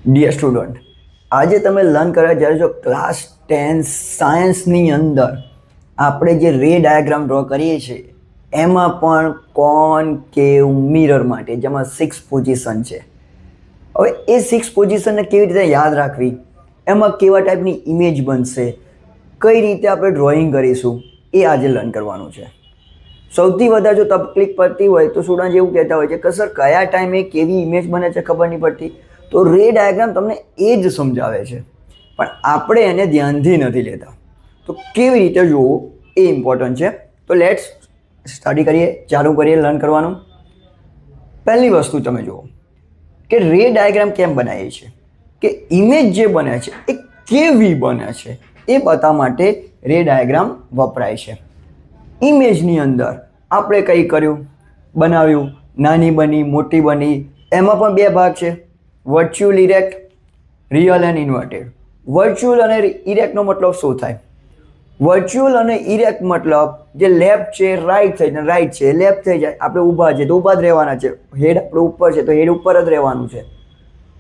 Dear student, આજે તમે learn કરવા જ્યારે જો ક્લાસ 10 સાયન્સની અંદર આપણે જે રે ડાયાગ્રામ ડ્રો કરીએ છીએ એમાં પણ કોનકેવ મિરર માટે જેમાં 6 પોઝિશન છે. હવે એ 6 પોઝિશનને કેવી રીતે યાદ રાખવી, એમાં કેવા ટાઈપની ઇમેજ બનશે, કઈ રીતે આપણે ડ્રોઈંગ કરીશું, એ આજે લર્ન કરવાનું છે. સૌથી વધારે જો તકલીફ પડતી હોય તો સ્ટુડન્ટ એવું કહેતા હોય છે કે સર કયા ટાઈમે કેવી ઇમેજ બને છે ખબર નહીં પડતી. તો રે ડાયાગ્રામ તમને એ જ સમજાવે છે, પણ આપણે એને ધ્યાનથી નથી લેતા. તો કેવી રીતે જોવું એ ઇમ્પોર્ટન્ટ છે. તો લેટ્સ સ્ટડી કરીએ, ચાલુ કરીએ લર્ન કરવાનું. પહેલી વસ્તુ તમે જુઓ કે રે ડાયાગ્રામ કેમ બનાવીએ છીએ, કે ઇમેજ જે બને છે એ કેવી બને છે એ બતાવવા માટે રે ડાયાગ્રામ વપરાય છે. ઇમેજની અંદર આપણે કંઈ કર્યું, બનાવ્યું, નાની બની, મોટી બની, એમાં પણ બે ભાગ છે, virtual erect, real and inverted. Virtual અને ઇરેક્ટનો મતલબ શું થાય? વર્ચ્યુઅલ અને ઇરેક્ટ મતલબ જે લેફ્ટ છે રાઈટ થઈ જાય, રાઈટ છે લેફ્ટ થઈ જાય. આપણે ઊભા છે તો ઊભા જ રહેવાના છે, હેડ આપણે ઉપર છે તો હેડ ઉપર જ રહેવાનું છે.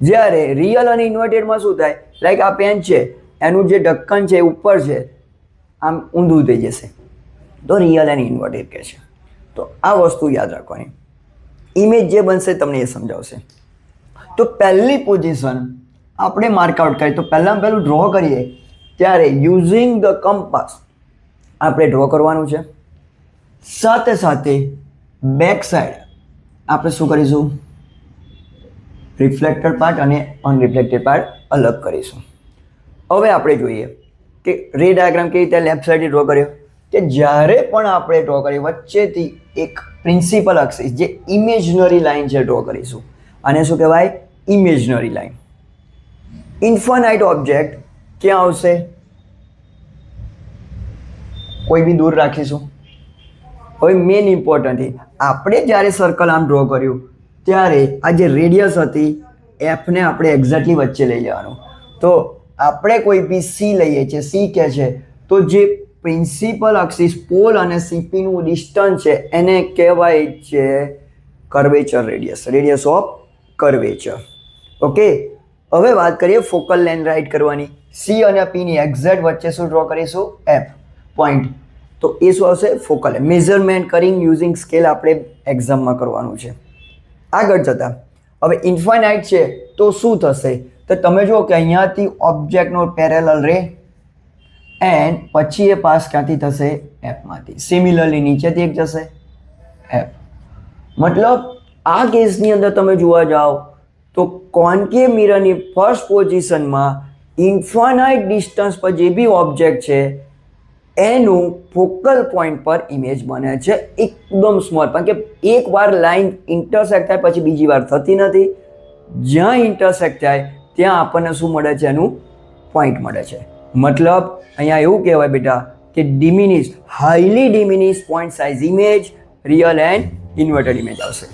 જ્યારે રિયલ અને ઇન્વર્ટેડમાં શું થાય, લાઈક આ પેન છે એનું જે ઢક્કન છે એ ઉપર છે, આમ ઊંધું થઈ જશે, તો રિયલ એન્ડ ઇન્વર્ટેડ કહે છે. તો આ વસ્તુ યાદ રાખવાની. ઇમેજ જે બનશે તમને એ સમજાવશે. તો પહેલી પોઝિશન આપણે માર્કઆઉટ કરીએ તો પહેલું ડ્રો કરીએ ત્યારે યુઝિંગ ધ કમ્પાસ આપણે ડ્રો કરવાનું છે. સાથે સાથે બેક સાઈડ આપણે શું કરીશું, રિફ્લેક્ટેડ પાર્ટ અને અનરિફ્લેક્ટેડ પાર્ટ અલગ કરીશું. હવે આપણે જોઈએ કે રે ડાયાગ્રામ કેવી રીતે લેફ્ટ સાઈડથી ડ્રો કર્યો, કે જ્યારે પણ આપણે ડ્રો કરીએ વચ્ચેથી એક પ્રિન્સિપલ એક્સિસ જે ઇમેજનરી લાઇન છે ડ્રો કરીશું. આને શું કહેવાય? Imaginary line. ઇન્ફાનાઇટ ઓબ્જેક્ટ ક્યાં આવશે? કોઈ બી દૂર રાખીશું. હવે મેન ઇમ્પોર્ટન્ટ આપણે જ્યારે સર્કલ આમ ડ્રો કર્યું ત્યારે આ જે રેડિયસ હતી એફને આપણે એક્ઝેક્ટલી વચ્ચે લઈ લેવાનું. તો આપણે કોઈ બી સી લઈએ છીએ, સી કહે છે તો જે પ્રિન્સિપલ એક્સિસ પોલ અને સીપીનું ડિસ્ટન્સ છે એને કહેવાય છે curvature radius, radius of curvature. Okay, હવે વાત કરીએ ફોકલ લેન્થ રાઇટ કરવાની. સી અને પીની એક્ઝેક્ટ વચ્ચે શું ડ્રો કરીશું? F point. તો એ શું આવશે? ફોકલ. મેઝરમેન્ટ કરીને યુઝિંગ સ્કેલ આપણે એક્ઝામમાં કરવાનું છે. આગળ જતાં હવે ઇન્ફાઇનાઇટ છે તો શું થશે, તો તમે જુઓ કે અહીંયાથી ઓબ્જેક્ટનો પેરેલલ રે એન્ડ પછી એ પાસ ક્યાંથી થશે? એફમાંથી. સિમિલરલી નીચેથી એક જશે એફ. મતલબ આ કેસની અંદર તમે જોવા જાઓ તો કોન્કેવ મિરરની ફર્સ્ટ પોઝિશનમાં ઇન્ફાનાઇટ ડિસ્ટન્સ પર જે બી ઓબ્જેક્ટ છે એનું ફોકલ પોઈન્ટ પર ઇમેજ બને છે એકદમ સ્મોલ. કારણ કે એકવાર લાઈન ઇન્ટરસેક્ટ થાય પછી બીજી વાર થતી નથી. જ્યાં ઇન્ટરસેક્ટ થાય ત્યાં આપણને શું મળે છે? એનું પોઈન્ટ મળે છે. મતલબ અહીંયા એવું કહેવાય બેટા કે diminish, highly diminish point size image real and inverted image આવશે.